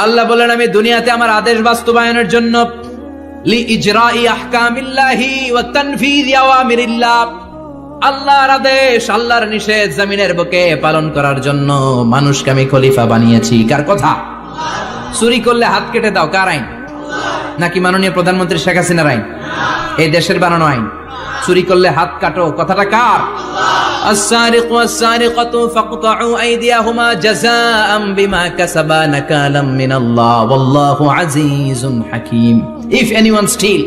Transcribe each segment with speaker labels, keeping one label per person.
Speaker 1: আল্লাহ বলেন আমি দুনিয়াতে আমার আদেশ বাস্তবায়নের জন্য লিইজরাই আহকামিল্লাহি ওয়া তানফীযি আওয়ামিরিল্লাহ, আল্লাহর আদেশ আল্লাহর নিষেধ জমিনের বুকে পালন করার জন্য মানুষকে আমি খলিফা বানিয়েছি। কার কথা? চুরি করলে হাত কেটে দাও, কার আইন? নাকি মাননীয় প্রধানমন্ত্রী শেখ হাসিনার আইন? এই দেশের বানানো আইন। চুরি করলে হাত কাটো, কথাটা কার? السارق والسارقة فاقطعوا أيديهما جزاء بما كسبا نكالا من الله والله عزيز حكيم. If anyone steal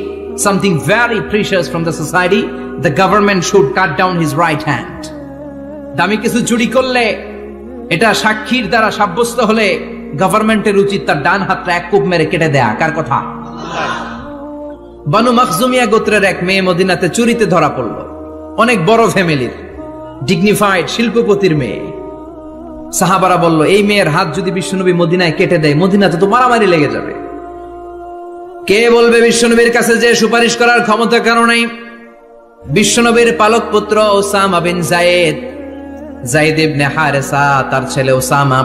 Speaker 1: something very precious from the society, the government should cut down his right hand. দামি কিছু চুরি করলে এটা সাক্ষীর দ্বারা সাব্যস্ত হলে গভর্নমেন্টের উচিত তার ডান হাতটা এক কোপ মেরে কেটে দেয়া। কার কথা? বানু মাখজুমিয়া গোত্রের এক মেয়ে মদিনাতে চুরিতে ধরা পড়ল। অনেক বড় ফ্যামিলির, ডিগনিফাইড শিল্পপতির মেয়ে। সাহাবারা বলল এই মেয়ের হাত যদি বিশ্বনবী মদিনায় কেটে দেয়, মদিনাতে তো মারামারি লেগে যাবে। কে বলবে বিশ্বনবীর কাছে যে সুপারিশ করার ক্ষমতা কারো নাই? বিশ্বনবীর পালক পুত্র ওসামা বিন যায়েদ, যায়েদ ইবনে হারেসা, তার ছেলে ওসামা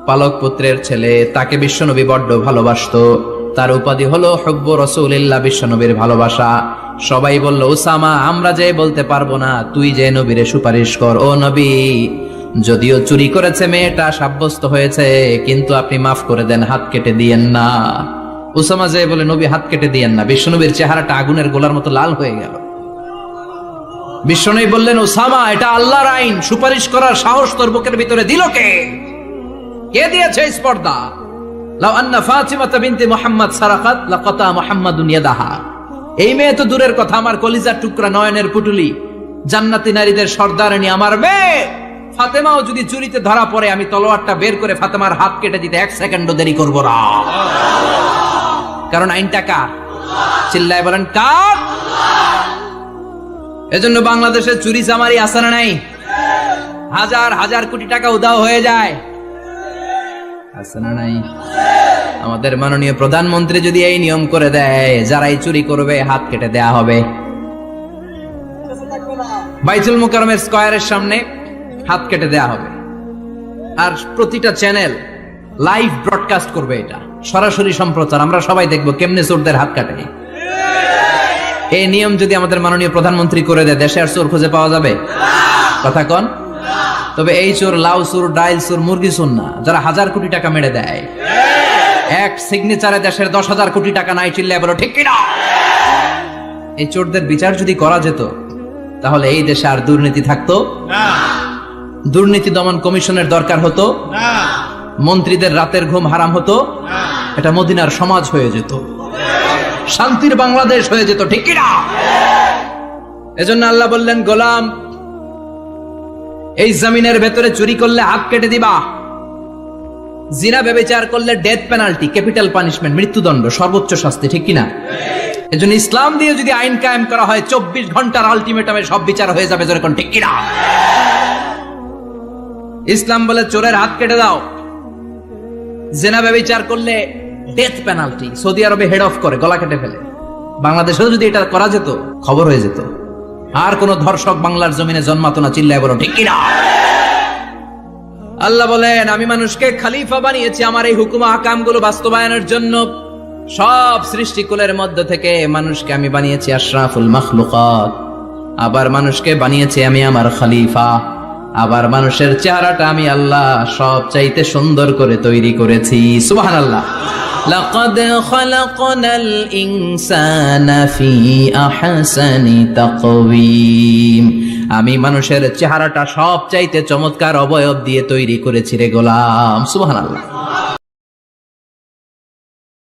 Speaker 1: পালক পুত্রের ছেলে, তাকে বিশ্বনবী বড্ড ভালোবাসতো। তার উপাধি হলো হুব্বু রাসূলিল্লাহ, বিশ্বনবীর ভালোবাসা। সবাই বলল ওসামা আমরা যে বলতে পারবো না, তুই যে নবীরে সুপারিশ কর। ও নবী, যদিও চুরি করেছে মেয়েটা, সাব্যস্ত হয়েছে, কিন্তু আপনি মাফ করে দেন, হাত কেটে দিয়েন না। ওসামা যে বলে নবী হাত কেটে দিয়েন না। বিশ্বনবীর চেহারাটা আগুনের গোলার মতো লাল হয়ে গেল। বিশ্বনবী বললেন ওসামা এটা আল্লাহর আইন, সুপারিশ করার সাহস তোর বুকের ভিতরে দিল কে? কে দিয়েছে স্পর্ধা? লাউ আন্না ফাতিমাতা বিনতে মুহাম্মদ সারাকাত লাকাতা মুহাম্মাদুন ইয়াদাহা। এই মেয়ে তো দূরের কথা, আমার কলিজার টুকরা, নয়নের পুটুলি, জান্নাতি নারীদের সর্দারণী আমার মেয়ে ফাতেমাও যদি চুরিতে ধরা পড়ে, আমি তলোয়ারটা বের করে ফাতেমার হাত কেটে দিতে এক সেকেন্ডও দেরি করব না। কারণ আইনটা কার? চিল্লায় বলেন কার? এজন্য বাংলাদেশে চুরি চামারি আছে না নাই? হাজার হাজার কোটি টাকা উধাও হয়ে যায়, আছে না নাই? আমাদের মাননীয় প্রধানমন্ত্রী যদি এই নিয়ম করে দেয়, যারাই চুরি করবে হাত কেটে দেয়া হবে। বাইতুল মুকাররমের স্কয়ারের সামনে হাত কেটে দেয়া হবে। আর প্রতিটা চ্যানেল লাইভ ব্রডকাস্ট করবে, এটা সরাসরি সম্প্রচার, আমরা সবাই দেখবো কেমনে চোরদের হাত কাটে। এই নিয়ম যদি আমাদের মাননীয় প্রধানমন্ত্রী করে দেয়, দেশে আর চোর খুঁজে পাওয়া যাবে? কথা কন। তবে এই চোর লাউ চোর, ডাইল চোর, মুরগি চোর না, যারা হাজার কোটি টাকা মেরে দেয়। এক সিগনেচারে দেশের 10,000 কোটি টাকা নাই, চিল্লায় বলো ঠিক কিনা? এই চোরদের বিচার যদি করা যেত, তাহলে এই দেশে আর দুর্নীতি থাকতো না। দুর্নীতি দমন কমিশনের দরকার হতো না। মন্ত্রীদের রাতের ঘুম হারাম হতো না। এটা মদিনার সমাজ হয়ে যেত, শান্তির বাংলাদেশ হয়ে যেত, ঠিক কিনা? এজন্য আল্লাহ বললেন গোলাম, এই জমিনের ভেতরে চুরি করলে হাত কেটে দিবা, জিনা ব্যভিচার করলে ডেথ পেনাল্টি, ক্যাপিটাল পানিশমেন্ট, মৃত্যুদণ্ড, সর্বোচ্চ শাস্তি, ঠিক কিনা? এজন্য ইসলাম দিয়ে যদি আইন কায়েম করা হয়, 24 ঘন্টার আলটিমেটামে সব বিচার হয়ে যাবে, যেরকম, ঠিক কিনা? ইসলাম বলে চোরের হাত কেটে দাও। জিনা ব্যভিচার করলে ডেথ পেনাল্টি, সৌদি আরবে হেড অফ করে, গলা কেটে ফেলে। বাংলাদেশেও যদি এটা করা যেত, খবর হয়ে যেত, আর কোন ধর্ষক বাংলার জমিনে জন্মাতো না, চিল্লায় বলো ঠিক কিনা? আল্লাহ বলেন আমি মানুষকে খলিফা বানিয়েছি আমার এই হুকুম আহকাম গুলো বাস্তবায়নের জন্য। সব সৃষ্টিকুলের মধ্য থেকে মানুষকে আমি বানিয়েছি আশরাফুল মাখলুকাত। আবার মানুষকে বানিয়েছি আমি আমার খলিফা। আবার মানুষের চেহারাটা আমি আল্লাহ সব চাইতে সুন্দর করে তৈরি করেছি। সুবহানাল্লাহ। লাকাদ খালাকনাল ইনসানা ফি আহসানি তাকওয়িম। আমি মানুষের চেহারাটা সব চাইতে চমৎকার অবয়ব দিয়ে তৈরি করেছি রে গোলাম। সুবহানাল্লাহ।